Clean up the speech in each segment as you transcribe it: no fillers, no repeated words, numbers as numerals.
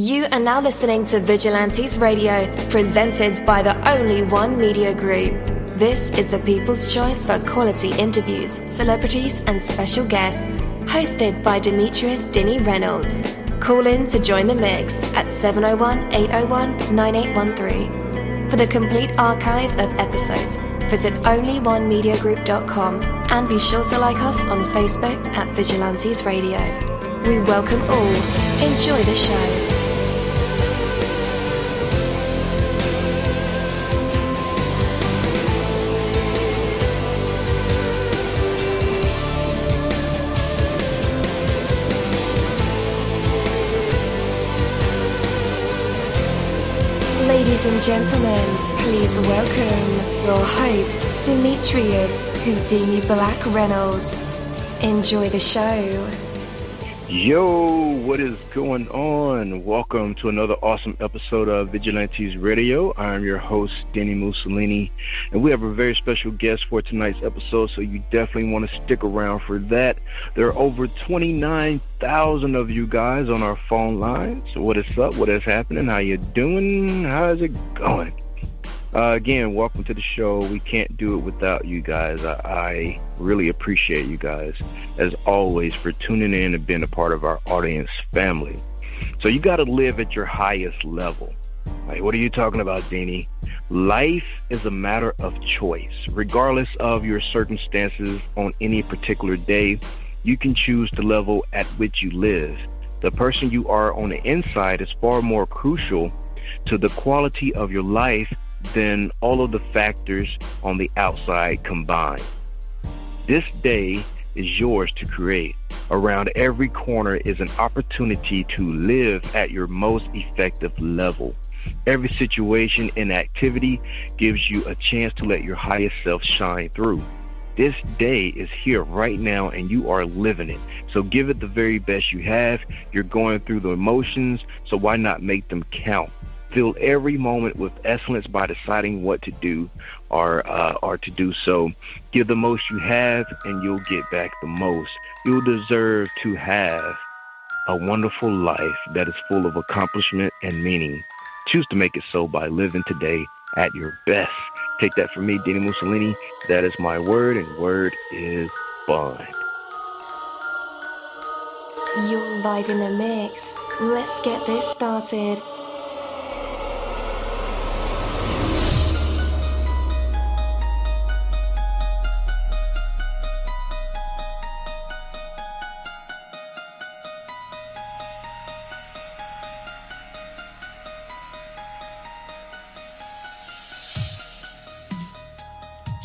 You are now listening to Vigilantes Radio, presented by the Only One Media Group. This is the people's choice for quality interviews, celebrities and special guests. Hosted by Demetrius Dinny Reynolds. Call in to join the mix at 701-801-9813. For the complete archive of episodes, visit onlyonemediagroup.com and be sure to like us on Facebook at Vigilantes Radio. We welcome all. Enjoy the show. Ladies and gentlemen, please welcome your host, Demetrius Houdini Black Reynolds. Enjoy the show. Yo, what is going on? Welcome to another awesome episode of Vigilantes Radio. I'm your host, Denny Mussolini, and we have a very special guest for tonight's episode, so you definitely want to stick around for that. There are over 29,000 of you guys on our phone line. So what is up? What is happening? How you doing? How's it going? Again, welcome to the show. We can't do it without you guys. I really appreciate you guys, as always, for tuning in and being a part of our audience family. So you got to live at your highest level. Like, what are you talking about, Deanie? Life is a matter of choice. Regardless of your circumstances on any particular day, you can choose the level at which you live. The person you are on the inside is far more crucial to the quality of your life than all of the factors on the outside combined. This day is yours to create. Around every corner is an opportunity to live at your most effective level. Every situation and activity gives you a chance to let your highest self shine through. This day is here right now and you are living it. So give it the very best you have. You're going through the emotions, so why not make them count? Fill every moment with excellence by deciding what to do or to do so. Give the most you have and you'll get back the most. You'll deserve to have a wonderful life that is full of accomplishment and meaning. Choose to make it so by living today at your best. Take that from me, Denny Mussolini. That is my word, and word is bond. You're live in the mix. Let's get this started.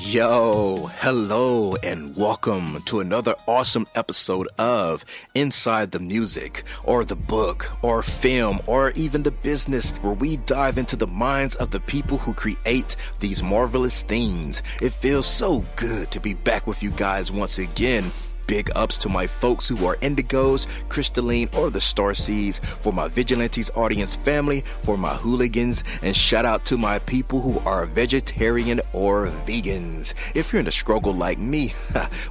Yo, hello, and welcome to another awesome episode of Inside the Music, or the book, or film, or even the business, where we dive into the minds of the people who create these marvelous things. It feels so good to be back with you guys once again. Big ups to my folks who are indigos, crystalline, or the starseeds, for my Vigilantes audience family, for my hooligans, and shout out to my people who are vegetarian or vegans. If you're in the struggle like me,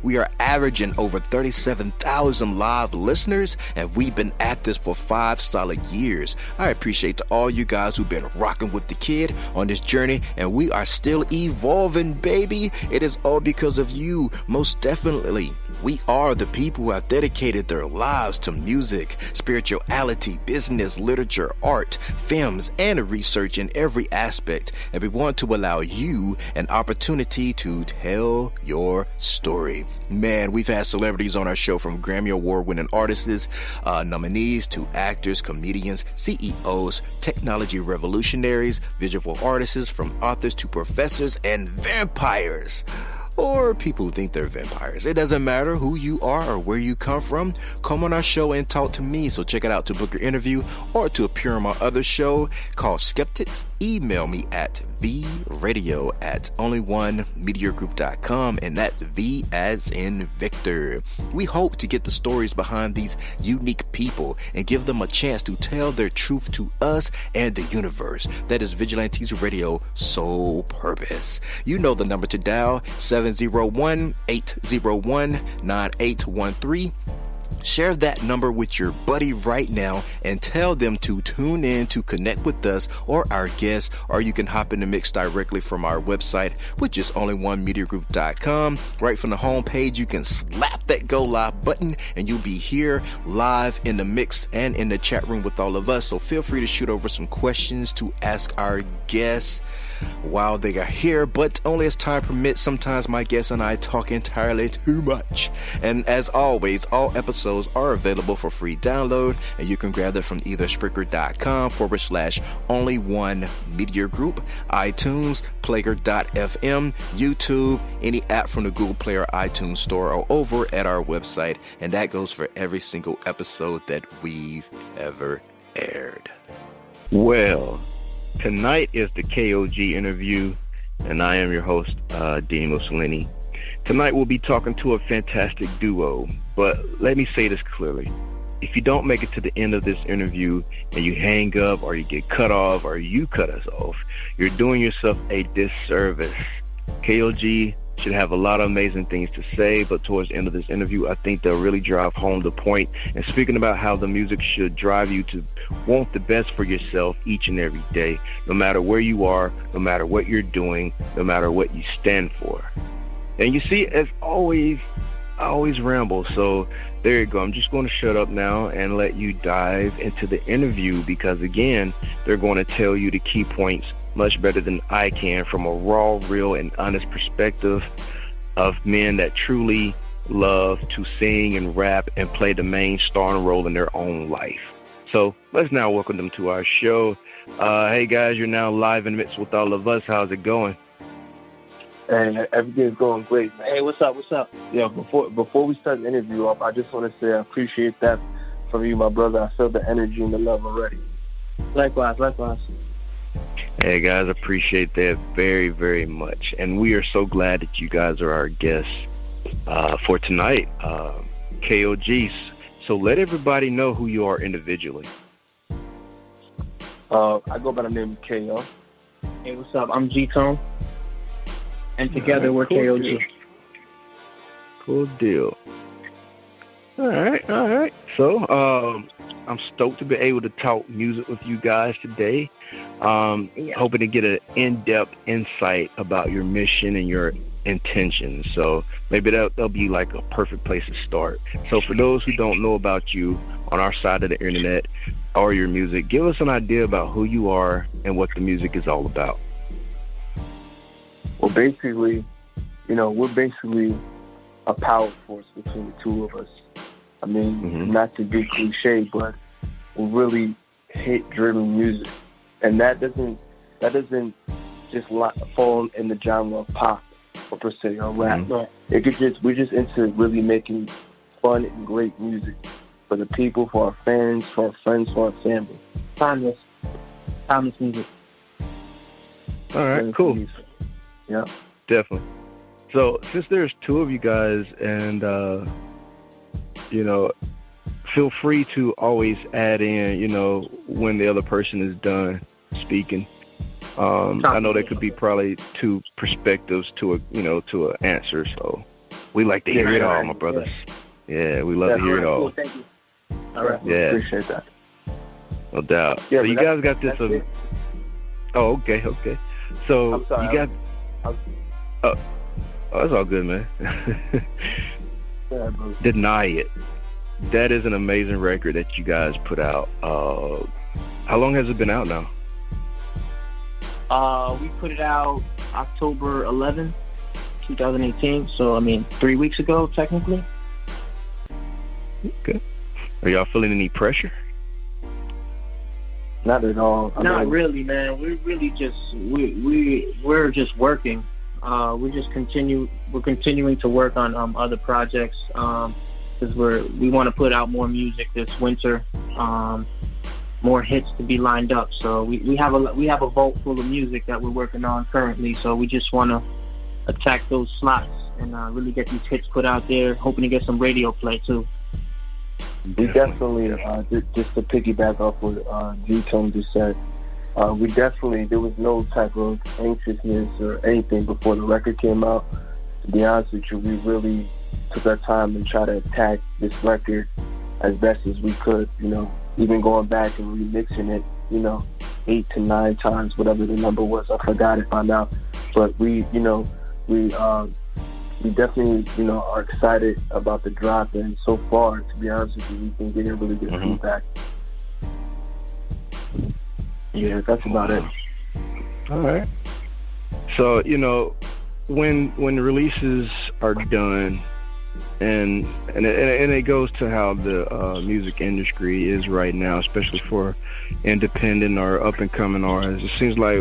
we are averaging over 37,000 live listeners, and we've been at this for 5 solid years. I appreciate to all you guys who've been rocking with the kid on this journey, and we are still evolving, baby. It is all because of you, most definitely. We are the people who have dedicated their lives to music, spirituality, business, literature, art, films, and research in every aspect. And we want to allow you an opportunity to tell your story. Man, we've had celebrities on our show, from Grammy Award-winning artists, nominees, to actors, comedians, CEOs, technology revolutionaries, visual artists, from authors to professors, and vampires. Or people who think they're vampires. It doesn't matter who you are or where you come from. Come on our show and talk to me. So check it out to book your interview or to appear on my other show called Skeptics. Email me at vradio@onlyonemediagroup.com, and that's V as in Victor. We hope to get the stories behind these unique people and give them a chance to tell their truth to us and the universe. That is Vigilantes Radio sole purpose. You know the number to dial, 701-801-9813. Share that number with your buddy right now and tell them to tune in to connect with us or our guests, or you can hop in the mix directly from our website, which is onlyonemediagroup.com. Right from the homepage, you can slap that go live button and you'll be here live in the mix and in the chat room with all of us. So feel free to shoot over some questions to ask our guests while they are here, but only as time permits. Sometimes my guests and I talk entirely too much. And as always, all episodes are available for free download, and you can grab them from either Spreaker.com/only1mediagroup, iTunes, Player.fm, YouTube, any app from the Google Play or iTunes Store, or over at our website. And that goes for every single episode that we've ever aired. Well, tonight is the K.O.G Interview, and I am your host, Dean Mussolini. Tonight we'll be talking to a fantastic duo, but let me say this clearly. If you don't make it to the end of this interview and you hang up or you get cut off or you cut us off, you're doing yourself a disservice. K.O.G should have a lot of amazing things to say, but towards the end of this interview, I think they'll really drive home the point. And speaking about how the music should drive you to want the best for yourself each and every day, no matter where you are, no matter what you're doing, no matter what you stand for. And you see, as always, I always ramble, so there you go. I'm just going to shut up now and let you dive into the interview, because again, they're going to tell you the key points much better than I can from a raw, real, and honest perspective of men that truly love to sing and rap and play the main starring role in their own life. So let's now welcome them to our show. Hey guys, you're now live in the midst with all of us. How's it going? And everything's going great, man. Hey, what's up? Yeah, before we start the interview up, I just want to say I appreciate that from you, my brother. I feel the energy and the love already. Likewise. Hey, guys, appreciate that very, very much. And we are so glad that you guys are our guests for tonight, K.O.G. So let everybody know who you are individually. I go by the name of K.O. Hey, what's up? I'm G-Tone. And together we're cool K.O.G. Cool deal. All right. So I'm stoked to be able to talk music with you guys today. Hoping to get an in-depth insight about your mission and your intentions. So maybe that'll be like a perfect place to start. So for those who don't know about you on our side of the internet or your music, give us an idea about who you are and what the music is all about. Well, basically, we're basically a power force between the two of us. I mean, not to be cliche, but we're really hit-driven music, and that doesn't just fall in the genre of pop or per se or rap. We're just into really making fun and great music for the people, for our fans, for our friends, for our family. Timeless music. All right, cool. Yeah, definitely. So since there's two of you guys, and feel free to always add in, when the other person is done speaking. I know there could be probably two perspectives to an answer. So we like to hear it all, my brothers. Yeah, we love to hear it all. Cool, thank you. All right, yeah, appreciate that. No doubt. Yeah, so you guys got this. Oh, okay. So I'm sorry, you got. Oh, that's all good, man. Deny It. That is an amazing record that you guys put out. How long has it been out now? We put it out October 11th, 2018. So, 3 weeks ago, technically. Okay. Are y'all feeling any pressure? Not at all. Not really, man. We're really just we're just working. We're continuing to work on other projects because we want to put out more music this winter, more hits to be lined up. So we have a vault full of music that we're working on currently. So we just want to attack those slots and really get these hits put out there, hoping to get some radio play too. We definitely, just to piggyback off what G-Tone just said, there was no type of anxiousness or anything before the record came out. to be honest with you, we really took our time and tried to attack this record as best as we could, you know, even going back and remixing it, you know, 8 to 9 times, whatever the number was. I forgot it by now. But we definitely, you know, are excited about the drop, and so far, to be honest with you, we've been getting really good feedback. Yeah, that's about it. All right. So, you know, when the releases are done, and it goes to how the music industry is right now, especially for independent or up and coming artists. It seems like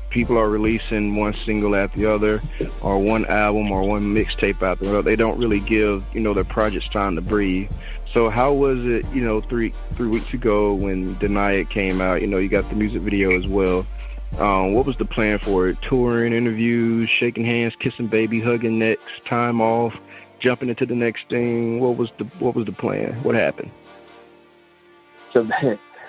people are releasing one single after the other, or one album or one mixtape after the other. They don't really give, you know, their projects time to breathe. So how was it, you know, three weeks ago when Deny It came out? You know, you got the music video as well. What was the plan for it? Touring, interviews, shaking hands, kissing baby, hugging necks, time off, jumping into the next thing? What was the plan? What happened? So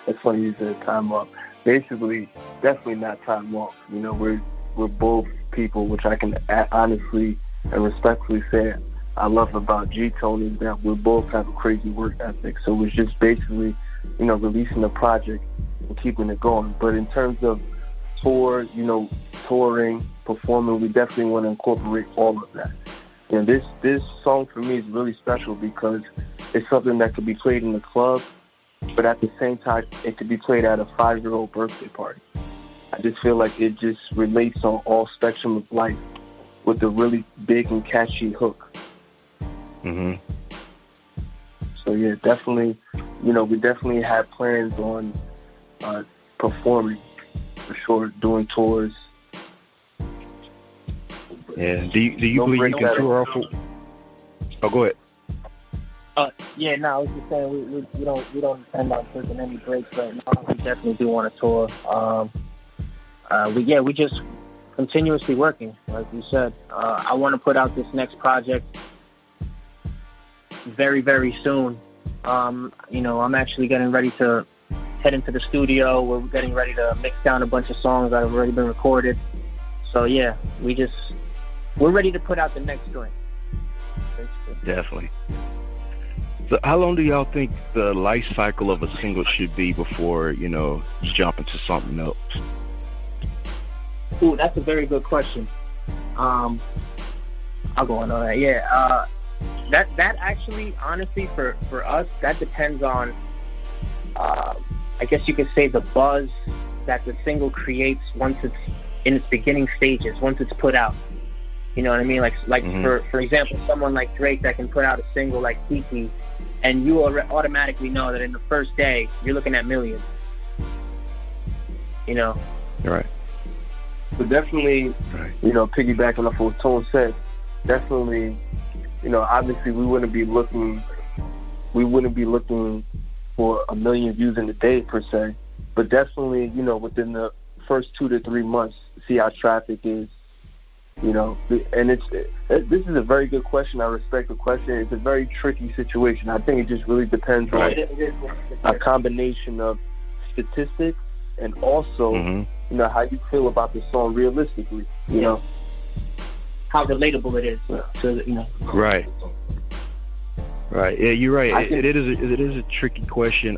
it's funny you said time off. Basically, definitely not time off. You know, we're both people, which I can honestly and respectfully say I love about G-Tone is that we both have a crazy work ethic. So it was just basically, you know, releasing a project and keeping it going. But in terms of tour, you know, touring, performing, we definitely want to incorporate all of that. And this song for me is really special because it's something that could be played in the club, but at the same time, it could be played at a 5-year-old birthday party. I just feel like it just relates on all spectrum of life with a really big and catchy hook. Mm-hmm. So yeah, definitely, you know, we definitely have plans on performing, for sure, doing tours. Yeah. Do you believe you can tour off? Oh, go ahead. Yeah, no, I was just saying we don't intend on taking any breaks right now. We definitely do want to tour. We just continuously working, like you said. I want to put out this next project very, very soon. You know, I'm actually getting ready to head into the studio. We're getting ready to mix down a bunch of songs that have already been recorded. So yeah, we're ready to put out the next joint. Definitely. So how long do y'all think the life cycle of a single should be before, you know, you jump into something else? Ooh, that's a very good question. I'll go on that. Yeah, that actually, honestly, for us, that depends on, I guess you could say, the buzz that the single creates once it's in its beginning stages, once it's put out. You know what I mean? Like for example, someone like Drake that can put out a single like Kiki, and you automatically know that in the first day you're looking at millions. You know? You're right. But definitely, you know, piggybacking off what Tone said, definitely, you know, obviously we wouldn't be looking for 1 million views in a day per se, but definitely, you know, within the first 2 to 3 months, see how traffic is. You know, and this is a very good question. I respect the question. It's a very tricky situation. I think it just really depends on a combination of statistics and also, you know, how you feel about the song realistically. You know, how relatable it is to, you know. Right. Yeah, you're right. It is a tricky question.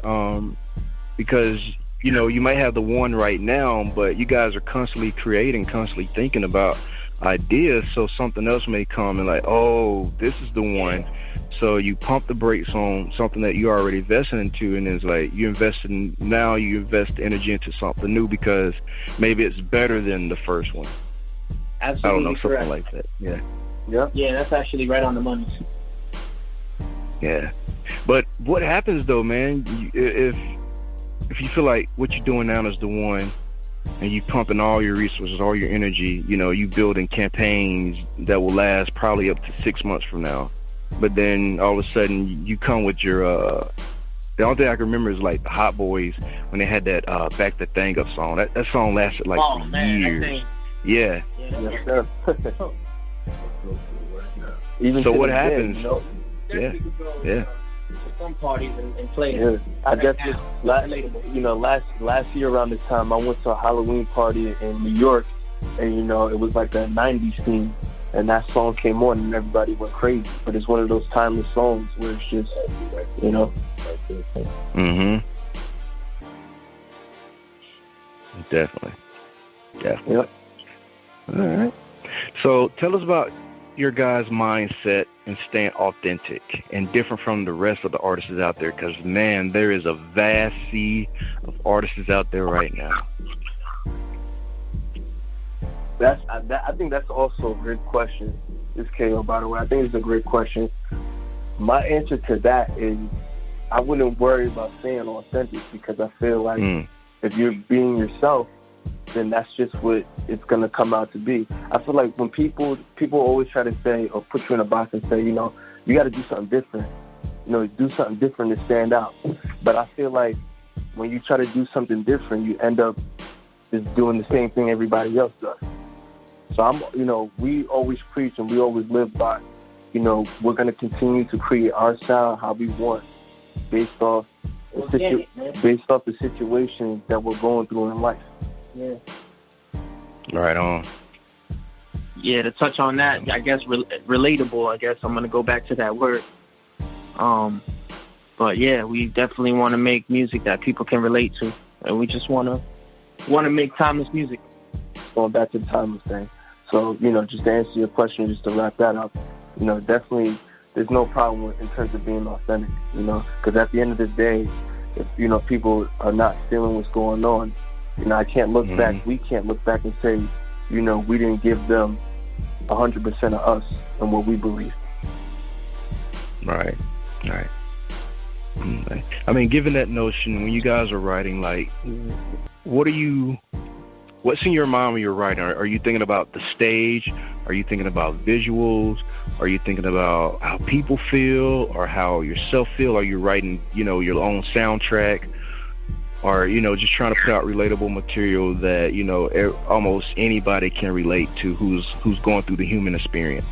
Because, you know, you might have the one right now, but you guys are constantly creating, constantly thinking about ideas, so something else may come and like, oh, this is the one. So you pump the brakes on something that you already invested into, and it's like you invest energy into something new because maybe it's better than the first one. Absolutely. I don't know, correct. something like that. Yeah, that's actually right on the money. Yeah, but what happens though, man, if you feel like what you're doing now is the one, and you pumping all your resources, all your energy, you know, you building campaigns that will last probably up to 6 months from now. But then all of a sudden you come with your, the only thing I can remember is like the Hot Boys when they had that Back the Thing Up song. That song lasted like years. Yeah. Yes, sir. Even so what happens? You know? Yeah. Some parties and play. Yeah, I definitely last year around this time I went to a Halloween party in New York, and you know it was like a '90s theme, and that song came on and everybody went crazy. But it's one of those timeless songs where it's just, you know. Definitely. Yep. All right. So tell us about your guys' mindset and staying authentic and different from the rest of the artists out there, because, man, there is a vast sea of artists out there right now. I think that's also a great question. This K.O., by the way, I think it's a great question. My answer to that is I wouldn't worry about staying authentic, because I feel like if you're being yourself, then that's just what it's going to come out to be. I feel like when people always try to say or put you in a box and say, you know, you got to do something different. You know, do something different to stand out. But I feel like when you try to do something different, you end up just doing the same thing everybody else does. So we always preach and we always live by, you know, we're going to continue to create our sound how we want, based off the situations that we're going through in life. Yeah. Right on. Yeah, to touch on that, I guess relatable. I guess I'm gonna go back to that word. But yeah, we definitely want to make music that people can relate to, and we just want to make timeless music. Going back to the timeless thing. So, you know, just to answer your question, just to wrap that up, you know, definitely there's no problem in terms of being authentic, you know, because at the end of the day, if, you know, people are not feeling what's going on, you know, I can't look back, we can't look back and say, you know, we didn't give them 100% of us and what we believe. Right. I mean, given that notion, when you guys are writing, like, what's in your mind when you're writing? Are you thinking about the stage? Are you thinking about visuals? Are you thinking about how people feel or how yourself feel? Are you writing, you know, your own soundtrack? Or, you know, just trying to put out relatable material that, you know, almost anybody can relate to who's going through the human experience?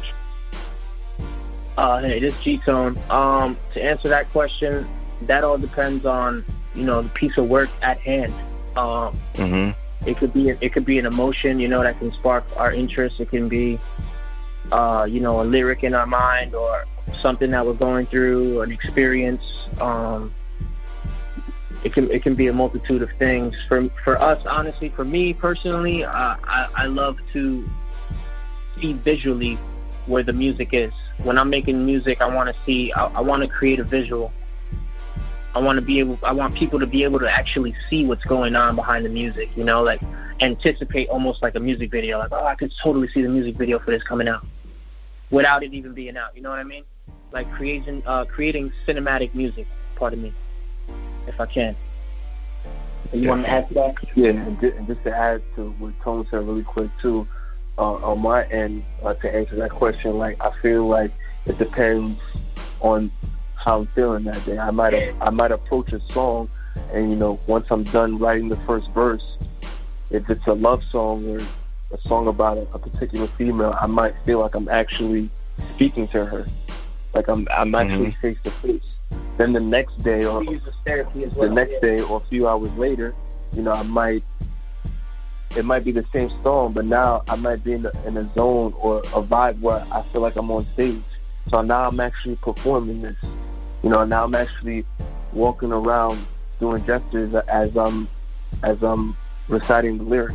Hey, this is G-Tone. To answer that question, that all depends on, you know, the piece of work at hand. It could be an emotion, you know, that can spark our interest. It can be, you know, a lyric in our mind, or something that we're going through, or an experience. It can be a multitude of things. For us, honestly, for me personally, I love to see visually where the music is. When I'm making music, I want to create a visual. I want people to be able to actually see what's going on behind the music, you know, like anticipate almost like a music video. Like, oh, I could totally see the music video for this coming out without it even being out. You know what I mean? Like creating cinematic music, pardon me, if I can. You want to add to that? Yeah, and just to add to what Tone said really quick too, on my end, to answer that question, like, I feel like it depends on how I'm feeling that day. I might approach a song, and, you know, once I'm done writing the first verse, if it's a love song or a song about a particular female, I might feel like I'm actually speaking to her, like I'm actually face to face. Then the next day, or a few hours later, you know, it might be the same song, but now I might be in a zone or a vibe where I feel like I'm on stage. So now I'm actually performing this. You know, now I'm actually walking around doing gestures as I'm reciting the lyrics.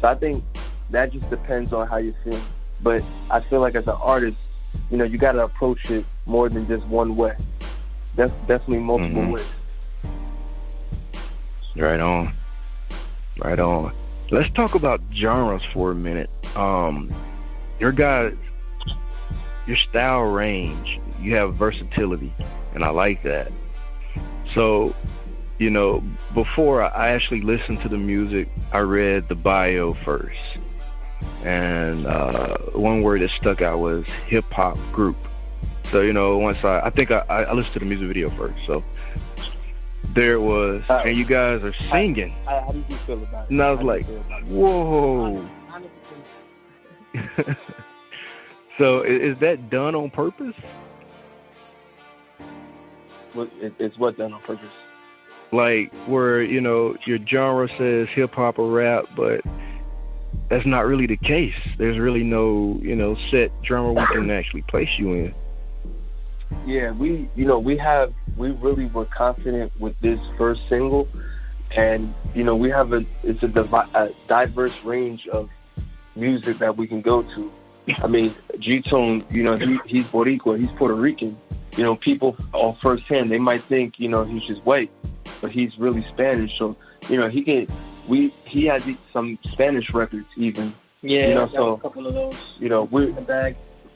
So I think that just depends on how you're feeling. But I feel like as an artist, you know, you got to approach it more than just one way. That's definitely multiple ways. Right on. Let's talk about genres for a minute. Your style range, you have versatility, and I like that. So, you know, before I actually listened to the music, I read the bio first. And one word that stuck out was hip-hop group. So, you know, once I think I listened to the music video first. So there it was. And you guys are singing. How did you feel about it? And I was like, whoa. So is that done on purpose? It's what done on purpose? Like where, you know, your genre says hip-hop or rap, but that's not really the case. There's really no, set genre we can actually place you in. Yeah, we really were confident with this first single, and we have a diverse range of music that we can go to. I mean, G-Tone, he's Boricua, he's Puerto Rican. People on first hand, they might think, he's just white, but he's really Spanish. So, he has some Spanish records even. Yeah, so a couple of those.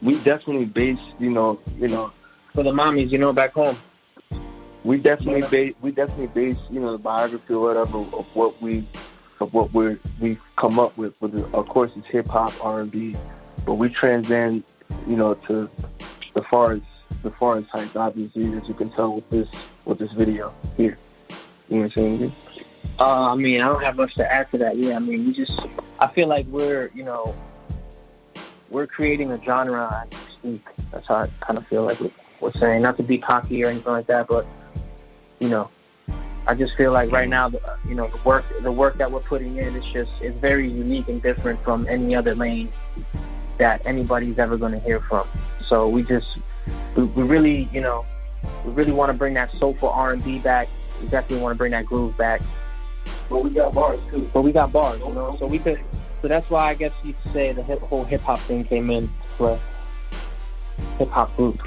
We definitely base, for the mommies, back home. We definitely base, the biography or whatever of what we've come up with. Of course, it's hip hop, R&B, but we transcend, to the forest heights, obviously, as you can tell with this video here. You know what I'm saying? I mean, I don't have much to add to that. Yeah, I mean, I feel like we're creating a genre as we speak. That's how I kind of feel like we're saying. Not to be cocky or anything like that, but, I just feel like right now, the work that we're putting in is very unique and different from any other lane that anybody's ever going to hear from. So we really want to bring that soulful R&B back. We definitely want to bring that groove back. But we got bars too. So that's why I guess you could say the whole hip hop thing came in play. Hip hop group.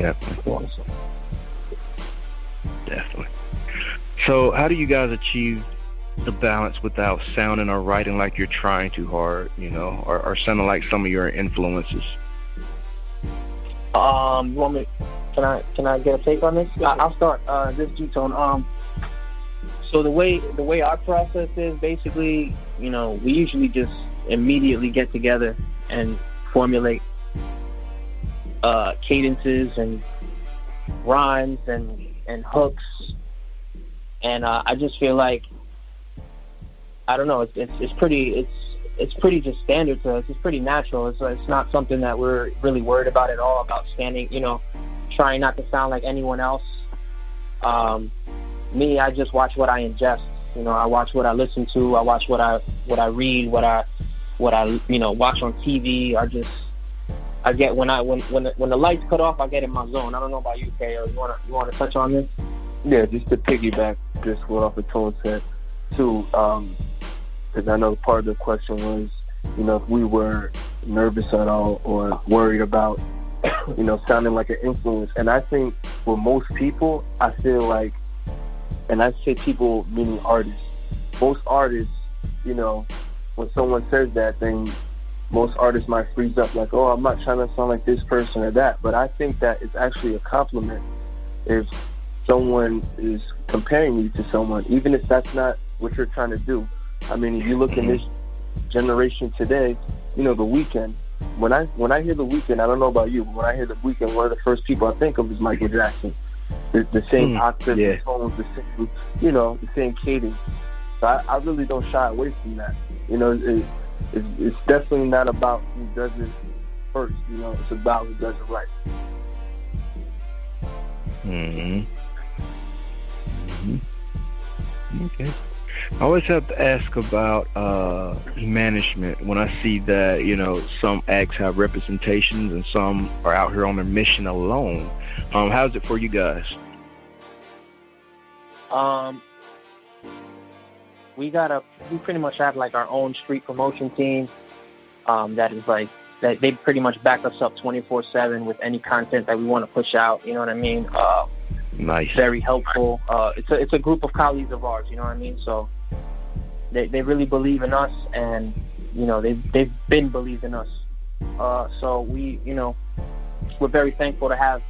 Definitely. So how do you guys achieve the balance without sounding or writing like you're trying too hard, or sounding like some of your influences? You want me? Can I get a take on this? I'll start. This G-Tone. So the way our process is basically, we usually just immediately get together and formulate cadences and rhymes and hooks, and I just feel like, I don't know, it's pretty just standard to us. It's pretty natural. It's not something that we're really worried about at all, about standing, trying not to sound like anyone else. Me, I just watch what I ingest. I watch what I listen to. I watch what I read, what I watch on TV. I get when the lights cut off, I get in my zone. I don't know about you, K.O. You want to touch on this? Yeah, just to piggyback just what off the Tone said too, because I know part of the question was, if we were nervous at all or worried about, sounding like an influence. And I think for most people, I feel like, and I say people meaning artists, most artists, when someone says that thing, most artists might freeze up like, oh, I'm not trying to sound like this person or that. But I think that it's actually a compliment if someone is comparing you to someone, even if that's not what you're trying to do. I mean, if you look in this generation today, The Weeknd. When I hear The Weeknd, I don't know about you, but when I hear The Weeknd, one of the first people I think of is Michael Jackson. The same octave, the tones, the same, the same cadence. So I really don't shy away from that. It's definitely not about who does it first. It's about who does it right. Okay. I always have to ask about management when I see that, some acts have representations and some are out here on their mission alone. How's it for you guys? We pretty much have like our own street promotion team. That is like, that they pretty much back us up 24/7 with any content that we want to push out. You know what I mean? Nice. Very helpful. It's a group of colleagues of ours. You know what I mean? So they really believe in us, and they've been believing us. So we're very thankful to have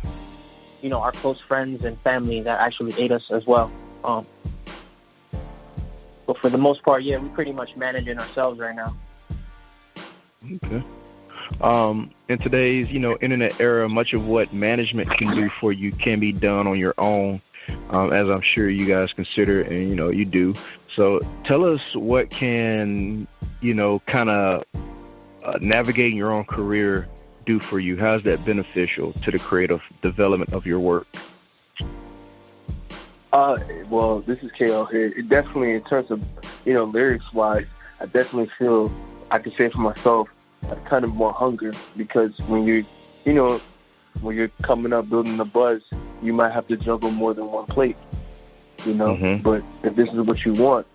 our close friends and family that actually aid us as well. But for the most part, yeah, we're pretty much managing ourselves right now. Okay. In today's, internet era, much of what management can do for you can be done on your own, as I'm sure you guys consider, and, you do. So tell us what can, kind of navigating your own career do for you. How's that beneficial to the creative development of your work? Well, this is K.O. here. It definitely, in terms of, lyrics-wise, I definitely feel I could say for myself, I kind of more hunger, because when you're coming up building the buzz, you might have to juggle more than one plate, But if this is what you want,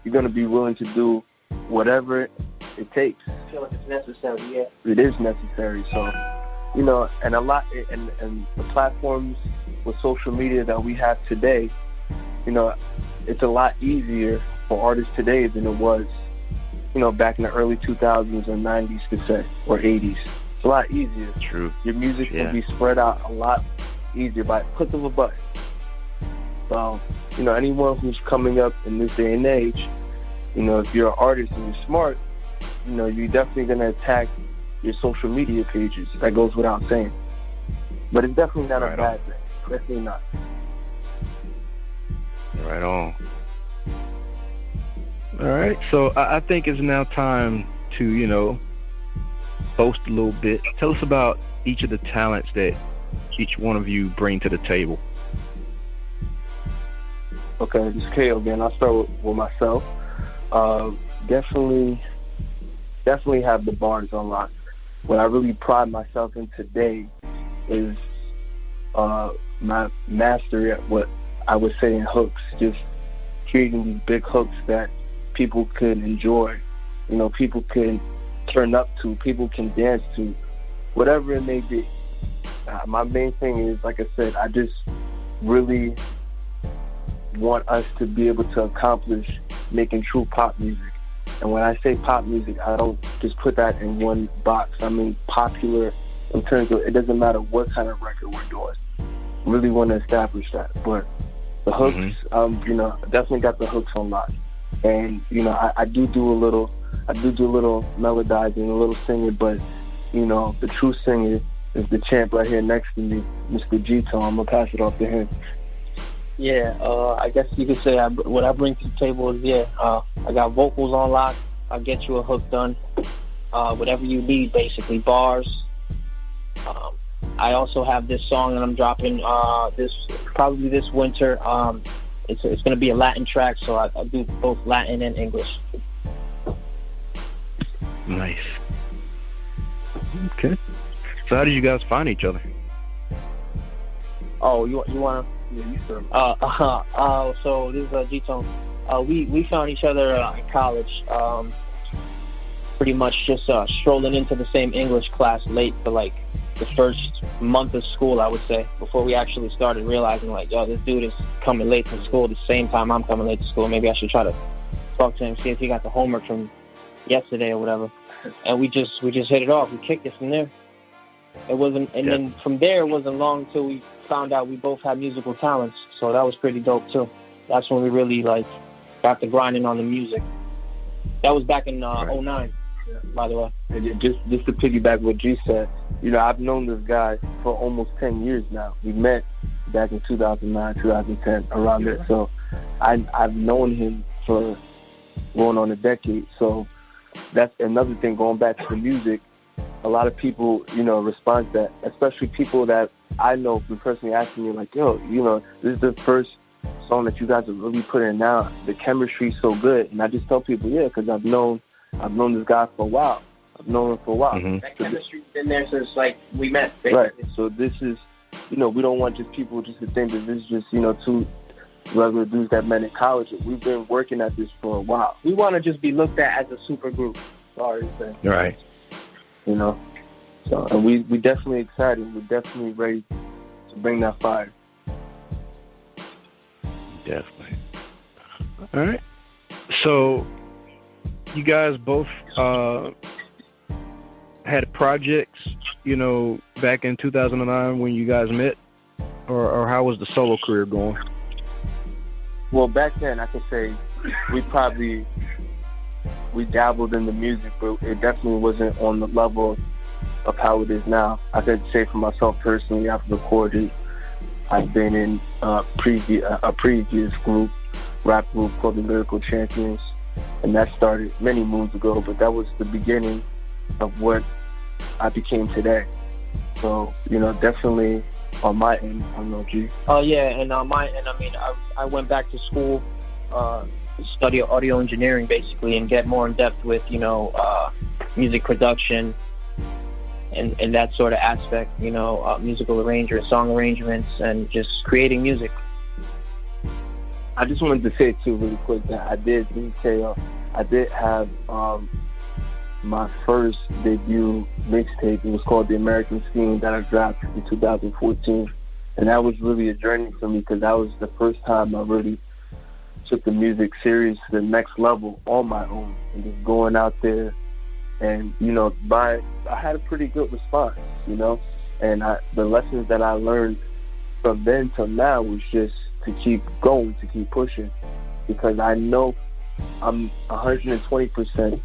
you're going to be willing to do whatever it takes. I feel like it's necessary, yeah. It is necessary. So, and a lot, and the platforms with social media that we have today, it's a lot easier for artists today than it was, back in the early 2000s or 90s, to say, or 80s. It's a lot easier. True. Your music can be spread out a lot easier by click of a button. So, anyone who's coming up in this day and age, if you're an artist and you're smart, you're definitely going to attack your social media pages. That goes without saying. But it's definitely not a bad thing. Definitely not. Right on. All right. So I think it's now time to, boast a little bit. Tell us about each of the talents that each one of you bring to the table. Okay, this is K.O. again. I'll start with myself. Definitely have the bars on lock. What I really pride myself in today is my mastery at what I would say in hooks, just creating these big hooks that people can enjoy, people can turn up to, people can dance to, whatever it may be. My main thing is, like I said, I just really want us to be able to accomplish making true pop music. And when I say pop music, I don't just put that in one box. I mean popular in terms of, it doesn't matter what kind of record we're doing. Really want to establish that. But the hooks, definitely got the hooks on lock. And, I do a little melodizing, a little singing, but, the true singer is the champ right here next to me, Mr. G-Tone. I'm going to pass it off to him. Yeah, I guess you could say what I bring to the table is, I got vocals on lock. I'll get you a hook done. Whatever you need, basically, bars. I also have this song that I'm dropping probably this winter. It's going to be a Latin track, so I do both Latin and English. Nice. Okay. So how did you guys find each other? Oh, you want to? Yeah, you start. So this is G-Tone. We found each other in college. Pretty much just strolling into the same English class late for like the first month of school, I would say, before we actually started realizing like, yo, this dude is coming late to school the same time I'm coming late to school. Maybe I should try to talk to him, see if he got the homework from yesterday or whatever. And we just hit it off. We kicked it from there. It wasn't, and then from there it wasn't long until we found out we both had musical talents. So that was pretty dope too. That's when we really like got to grinding on the music. That was back in 2009, by the way. And just to piggyback what G said, I've known this guy for almost 10 years now. We met back in 2009, 2010, around there. So I've known him for going on a decade. So that's another thing, going back to the music. A lot of people, respond to that, especially people that I know been personally asking me like, yo, this is the first song that you guys are really putting out. The chemistry's so good. And I just tell people, because I've known this guy for a while. Mm-hmm. That chemistry's been there since like we met, basically. Right. So this is, we don't want just people just to think that this is just, two regular dudes that met in college. We've been working at this for a while. We want to just be looked at as a super group. Sorry. Right. So, and we definitely excited. We're definitely ready to bring that fire. Definitely. All right. So, you guys both had projects, back in 2009 when you guys met, or how was the solo career going? Well, back then, I could say we dabbled in the music, but it definitely wasn't on the level of how it is now. I could say for myself personally, I've recorded. I've been in a previous rap group called the Lyrical Champions, and that started many moons ago, but that was the beginning of what I became today. So, definitely on my end, I don't know, G. Oh, yeah, and on my end, I went back to school, study audio engineering, basically, and get more in depth with, music production, and that sort of aspect, musical arrangement, song arrangements, and just creating music. I just wanted to say too really quick that I did have my first debut mixtape. It was called The American Scene that I dropped in 2014. And that was really a journey for me because that was the first time I really took the music serious to the next level on my own and just going out there. And, I had a pretty good response, and the lessons that I learned from then till now was just to keep going, to keep pushing, because I know I'm 120%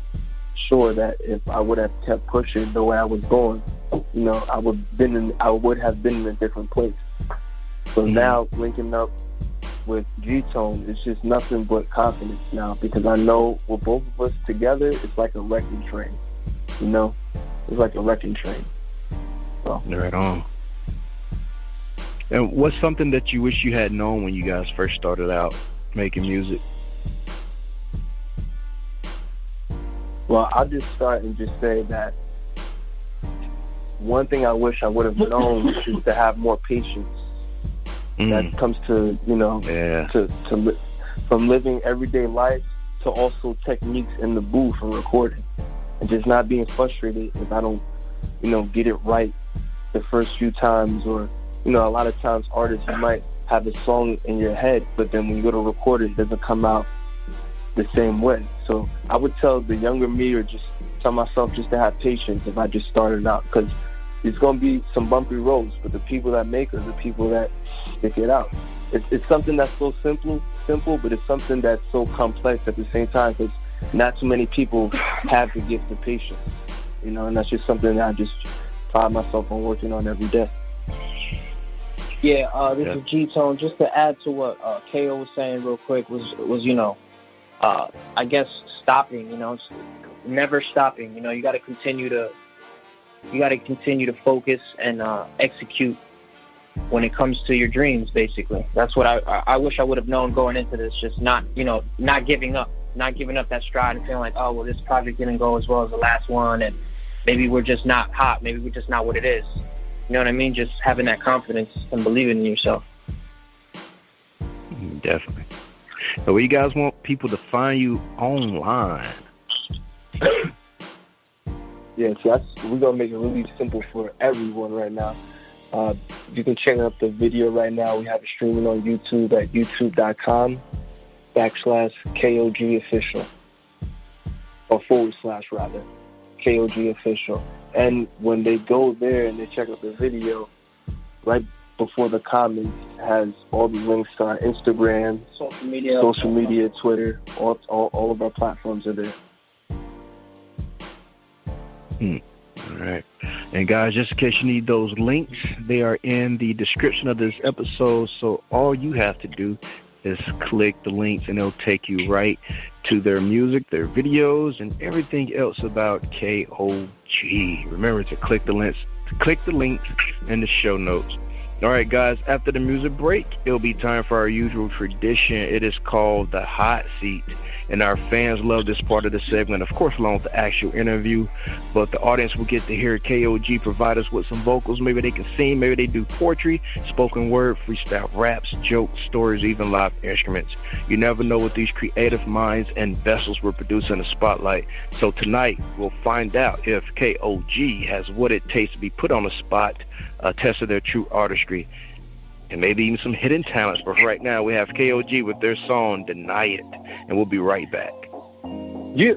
sure that if I would have kept pushing the way I was going, I would have been in a different place. So now linking up with G-Tone, it's just nothing but confidence now, because I know with both of us together, it's like a wrecking train. It's like a wrecking train. So. Right on. And what's something that you wish you had known when you guys first started out making music? Well, I'll just start and just say that one thing I wish I would have known is to have more patience. That comes to, from living everyday life to also techniques in the booth and recording. And just not being frustrated if I don't, get it right the first few times. Or, a lot of times artists, you might have a song in your head, but then when you go to record it, it doesn't come out the same way. So I would tell the younger me, or just tell myself just to have patience if I just started out, because there's going to be some bumpy roads, but the people that make it are the people that stick it out. It's something that's so simple, but it's something that's so complex at the same time, because not too many people have the gift of patience, and that's just something that I just pride myself on working on every day. Yeah, this is G-Tone. Just to add to what K.O. was saying real quick was I guess stopping, never stopping. You got to continue to focus and execute when it comes to your dreams, basically. That's what I wish I would have known going into this, just not giving up that stride and feeling like, oh, well, this project didn't go as well as the last one, and maybe we're just not hot, maybe we're just not what it is. You know what I mean? Just having that confidence and believing in yourself. Definitely. So you guys want people to find you online? Yeah, so we're going to make it really simple for everyone right now. You can check out the video right now. We have it streaming on YouTube at youtube.com/K.O.G official, or / rather, K.O.G official. And when they go there and they check out the video, right before the comments has all the links to our Instagram, social media, Twitter, all of our platforms are there. All right. And guys, just in case you need those links, they are in the description of this episode. So all you have to do is click the links and it'll take you right to their music, their videos, and everything else about K.O.G. Remember to click the links in the show notes. All right, guys, after the music break, it'll be time for our usual tradition. It is called the Hot Seat, and our fans love this part of the segment, of course, along with the actual interview, but the audience will get to hear K.O.G provide us with some vocals. Maybe they can sing, maybe they do poetry, spoken word, freestyle raps, jokes, stories, even live instruments. You never know what these creative minds and vessels will produce in the spotlight. So tonight, we'll find out if K.O.G has what it takes to be put on the spot, a test of their true artistry, and maybe even some hidden talents. But right now, we have K.O.G with their song, Deny It, and we'll be right back. Yeah.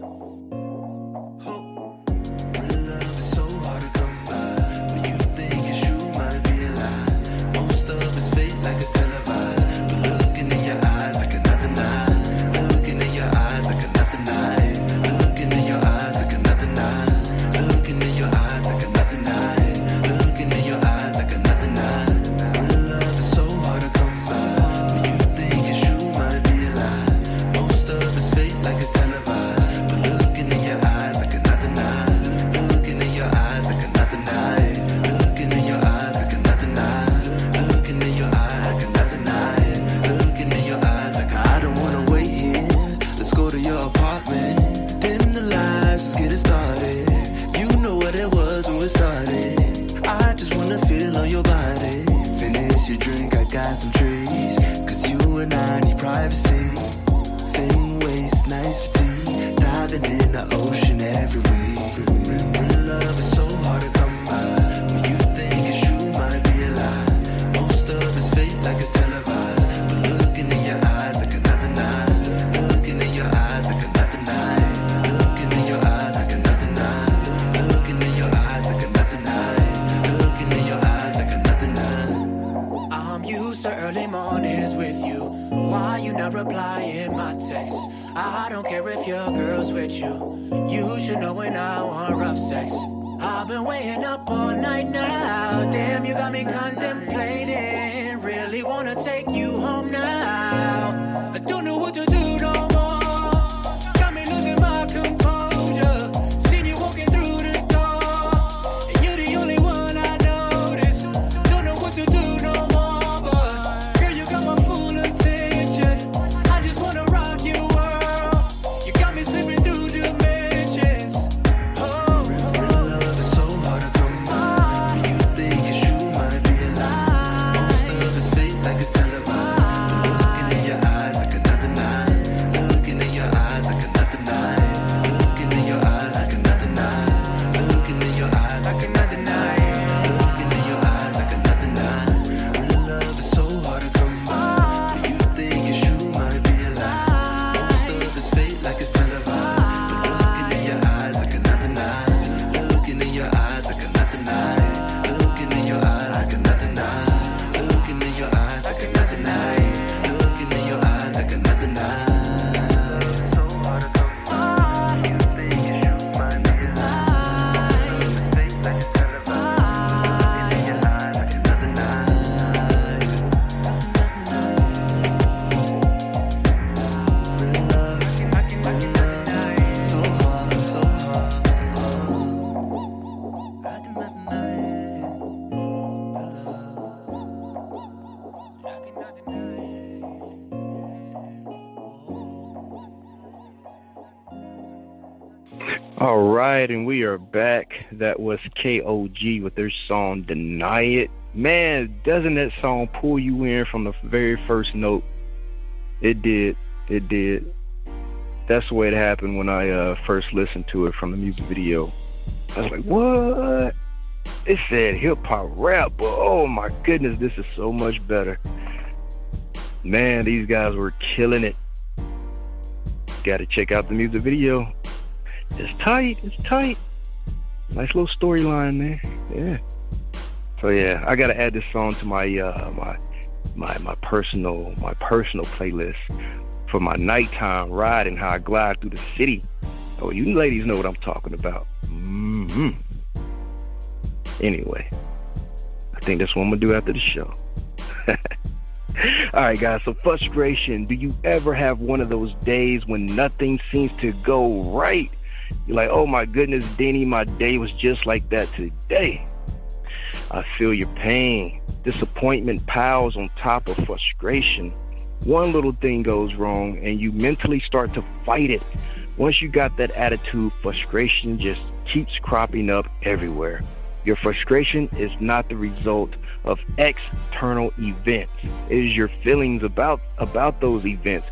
Like it's televised, but night's fatigue, diving in the ocean every week. Real love is so hard to come by. When you think it's true, might be a lie. Most of it's fake, like it's televised. But looking in your eyes, I cannot deny. Looking in your eyes, I cannot deny. Looking in your eyes, I cannot deny. Looking in your eyes, I cannot deny. Looking in your eyes, I cannot deny. I'm used to early mornings with you. Why you not replying my text? I don't care if your girl's with you. You should know when I want rough sex. I've been waiting up all night now. Damn, you got me contemplating. Really wanna take you home now. I don't know what to do no more. Got me losing my composure. Seen you walking through the door, and you're the only one I notice. Don't know what to do no more, but girl, you got my full attention. I just wanna rock your world. You got me slipping through dimensions. Oh, real love is so hard to come by. When you think it's true, might be a lie. Most of it's fake, like it's televised. But looking in your eyes, I cannot deny. Looking in your eyes, I cannot deny. Looking in your eyes, I cannot deny. Looking in your eyes, I cannot deny. Looking in your eyes, I cannot deny. Real love is so hard to come by. When you think it's true, might be a lie. Most of it's fake, like it's televised. But looking in your eyes, I cannot deny. Looking in your eyes, I cannot deny. Looking in your eyes, I cannot deny. Looking in your eyes, I cannot deny. Looking in your eyes, I cannot deny. So hard to come by. You think it's true, might be a lie. It's fake, like it's televised. Looking in your eyes, I cannot deny. Real love, I cannot deny. So hard, so hard. I cannot deny it. Real love, I cannot deny it. All right, and we are back. That was K.O.G with their song Deny It. Man, doesn't that song pull you in from the very first note? It did. It did. That's the way it happened when I first listened to it from the music video. I was like, what? It said hip-hop rap, but oh my goodness, this is so much better. Man, these guys were killing it. Got to check out the music video. It's tight. It's tight. Nice little storyline there. Yeah. So yeah, I gotta add this song to my my personal playlist for my nighttime ride and how I glide through the city. Oh, you ladies know what I'm talking about. Mm-hmm. Anyway, I think that's what I'm gonna do after the show. All right, guys. So frustration. Do you ever have one of those days when nothing seems to go right? You're like, oh my goodness, Denny, my day was just like that today. I feel your pain. Disappointment piles on top of frustration. One little thing goes wrong and you mentally start to fight it. Once you got that attitude, frustration just keeps cropping up everywhere. Your frustration is not the result of external events. It is your feelings about those events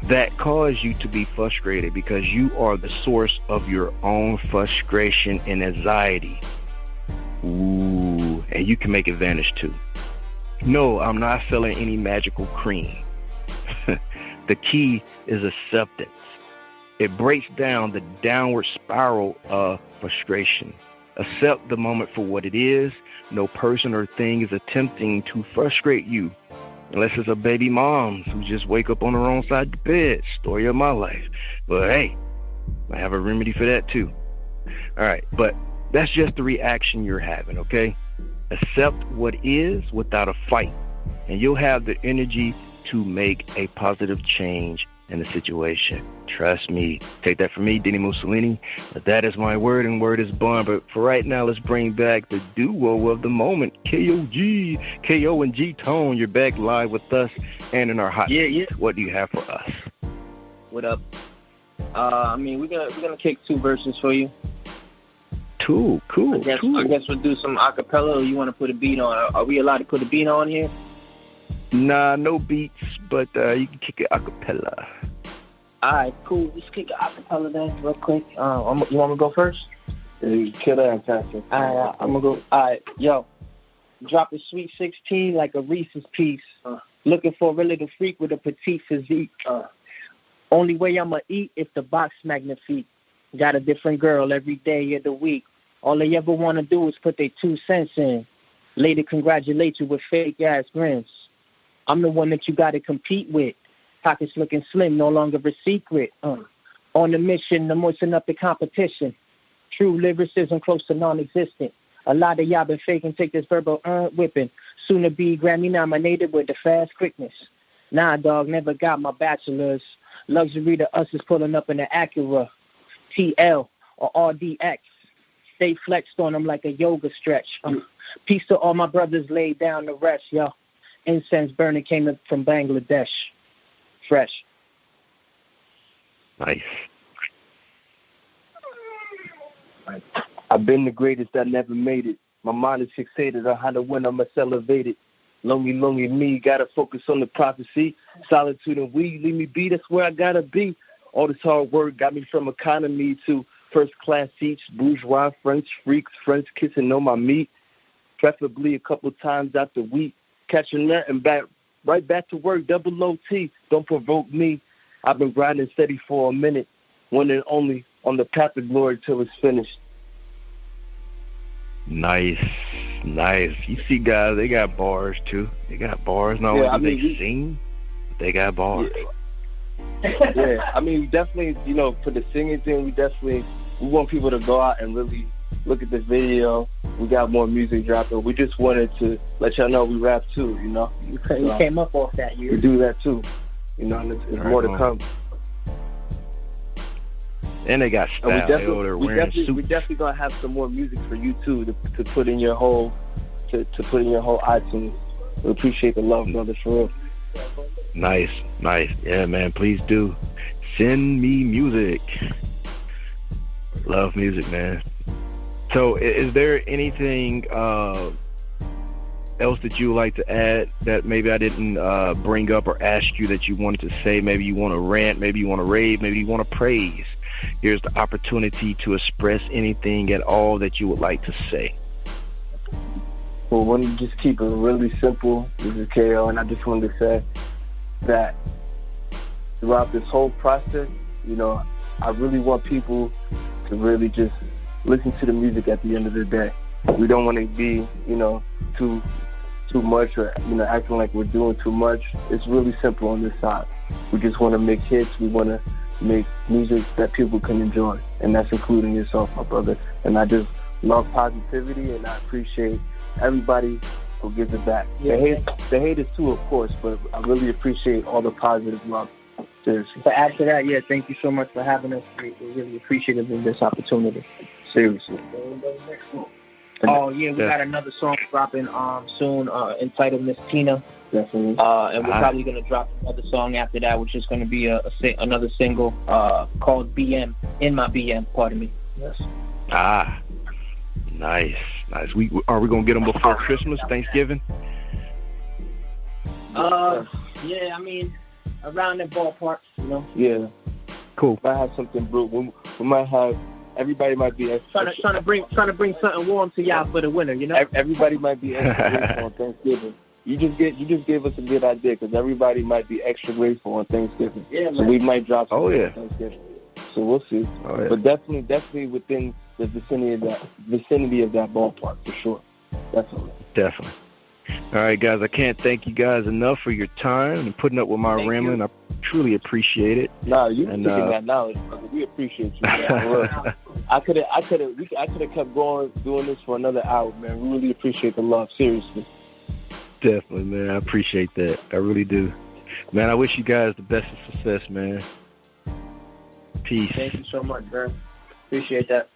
that cause you to be frustrated, because you are the source of your own frustration and anxiety. Ooh, and you can make it vanish too. No, I'm not selling any magical cream. The key is acceptance. It breaks down the downward spiral of frustration. Accept the moment for what it is. No person or thing is attempting to frustrate you, unless it's a baby moms who just wake up on the wrong side of the bed. Story of my life. But hey, I have a remedy for that too. All right, but that's just the reaction you're having, okay? Accept what is without a fight, and you'll have the energy to make a positive change in the situation. Trust me. Take that from me, Denny Mussolini. That is my word, and word is bond. But for right now, let's bring back the duo of the moment, K.O.G. K.O. and G-Tone. You're back live with us and in our hot seat. What do you have for us? What up? We're gonna kick two verses for you. Cool. I guess we'll do some acapella, or you want to put a beat on? Are we allowed to put a beat on here? Nah, no beats, but you can kick it acapella. All right, cool. Let's kick it acapella then, real quick. You want me to go first? Kill that and pass it. All right, I'm gonna go. All right, yo, drop a sweet 16 like a Reese's piece. Looking for a little freak with a petite physique. Only way I'ma eat if the box magnifique. Got a different girl every day of the week. All they ever wanna do is put their 2 cents in. Later congratulate you with fake ass grins. I'm the one that you gotta compete with. Pockets looking slim, no longer a secret. On a mission to moisten up the competition. True lyricism close to non-existent. A lot of y'all been faking, take this verbal whipping. Soon to be Grammy nominated with the fast quickness. Nah, dog, never got my bachelor's. Luxury to us is pulling up in the Acura. TL or RDX. Stay flexed on them like a yoga stretch. Peace to all my brothers laid down to rest, yo. Incense burning came up from Bangladesh. Fresh. Nice. I've been the greatest, I never made it. My mind is fixated on how to win, I must elevate it. Lonely me, gotta focus on the prophecy. Solitude and weed, leave me be, that's where I gotta be. All this hard work got me from economy to first class seats, bourgeois, French freaks, French kissing on my meat. Preferably a couple times out the week. Catching that and right back to work, double OT. Don't provoke me. I've been grinding steady for a minute. One and only on the path of glory till it's finished. Nice. You see guys, they got bars too. They got bars. Not only do they sing, but they got bars. Yeah, I mean, definitely, for the singing thing, we want people to go out and really look at the video. We got more music dropping. We just wanted to let y'all know we rap too, We came up off that year. We do that too, and there's more to come. And they got style. We definitely gonna have some more music for you too to put in your whole iTunes. We appreciate the love, brother, for real. Nice. Yeah, man, please do. Send me music. Love music, man. So is there anything else that you would like to add that maybe I didn't bring up or ask you that you wanted to say? Maybe you want to rant, maybe you want to rave, maybe you want to praise. Here's the opportunity to express anything at all that you would like to say. Well, I want to just keep it really simple. This is K.O., and I just wanted to say that throughout this whole process, I really want people to really just listen to the music at the end of the day. We don't want to be, too much or, acting like we're doing too much. It's really simple on this side. We just want to make hits. We want to make music that people can enjoy, and that's including yourself, my brother. And I just love positivity, and I appreciate everybody who gives it back. The haters too, of course, but I really appreciate all the positive love. Seriously. But after that, thank you so much for having us. We're really appreciative of this opportunity. Seriously. Oh, yeah, we got another song dropping soon entitled Miss Tina. Definitely. And we're probably going to drop another song after that, which is going to be another single called BM, In My BM, pardon me. Yes. Nice. Are we going to get them before Christmas, Thanksgiving? Yeah, I mean, around that ballpark, Yeah. Cool. Might have something brutal. We might have. Everybody might be trying to bring something warm to y'all for the winter, Everybody might be extra grateful on Thanksgiving. You just gave us a good idea because everybody might be extra grateful on Thanksgiving. Yeah, so we might drop some on Thanksgiving. So we'll see. Oh, yeah. But definitely within the vicinity of that ballpark for sure. Definitely. All right, guys. I can't thank you guys enough for your time and putting up with my rambling. I truly appreciate it. No, you taking that knowledge, brother. We appreciate you, man. I could have kept going doing this for another hour, man. We really appreciate the love, seriously. Definitely, man. I appreciate that. I really do. Man, I wish you guys the best of success, man. Peace. Thank you so much, man. Appreciate that.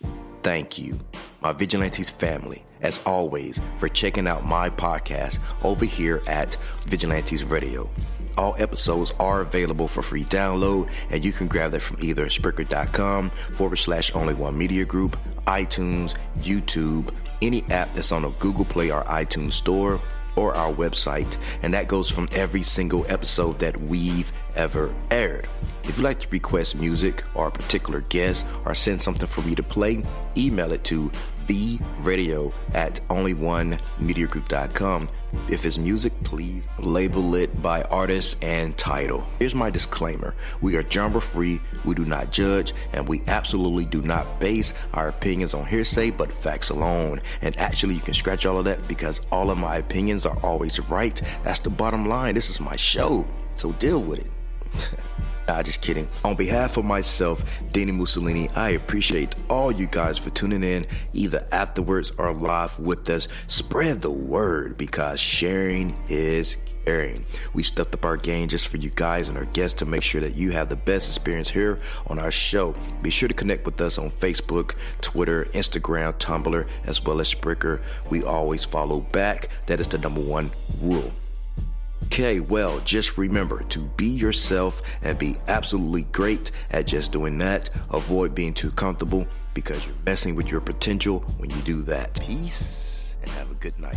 Thank you, my Vigilantes family, as always, for checking out my podcast over here at Vigilantes Radio. All episodes are available for free download, and you can grab that from either Spreaker.com/only1mediagroup, iTunes, YouTube, any app that's on a Google Play or iTunes store, or our website. And that goes from every single episode that we've ever aired. If you'd like to request music or a particular guest or send something for me to play, email it to theradio@onlyonemediagroup.com. If it's music, please label it by artist and title. Here's my disclaimer. We are genre-free, we do not judge, and we absolutely do not base our opinions on hearsay but facts alone. And actually, you can scratch all of that because all of my opinions are always right. That's the bottom line. This is my show, so deal with it. Nah, just kidding. On behalf of myself, Danny Mussolini, I appreciate all you guys for tuning in, either afterwards or live with us. Spread the word because sharing is caring. We stepped up our game just for you guys and our guests to make sure that you have the best experience here on our show. Be sure to connect with us on Facebook, Twitter, Instagram, Tumblr, as well as Spreaker. We always follow back. That is the number one rule. Okay, well, just remember to be yourself and be absolutely great at just doing that. Avoid being too comfortable because you're messing with your potential when you do that. Peace and have a good night.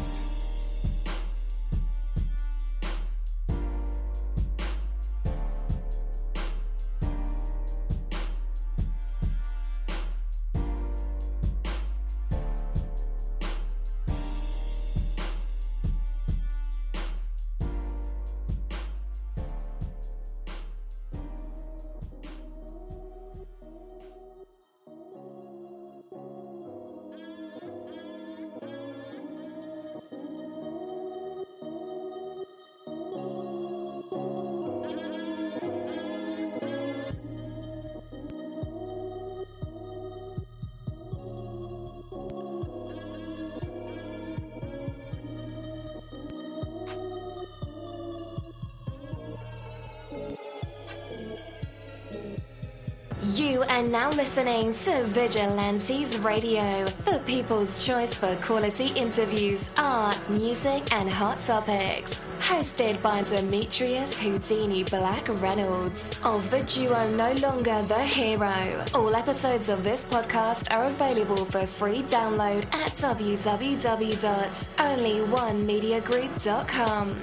You are now listening to Vigilantes Radio, the people's choice for quality interviews, art, music, and hot topics. Hosted by Demetrius Houdini Black Reynolds of the duo No Longer the Hero. All episodes of this podcast are available for free download at www.onlyonemediagroup.com.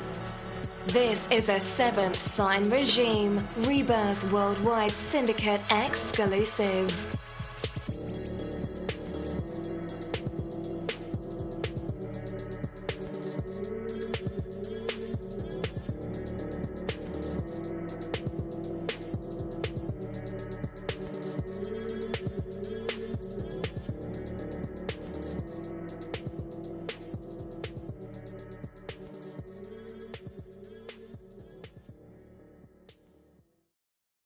This is a Seventh Sign Regime Rebirth Worldwide Syndicate exclusive.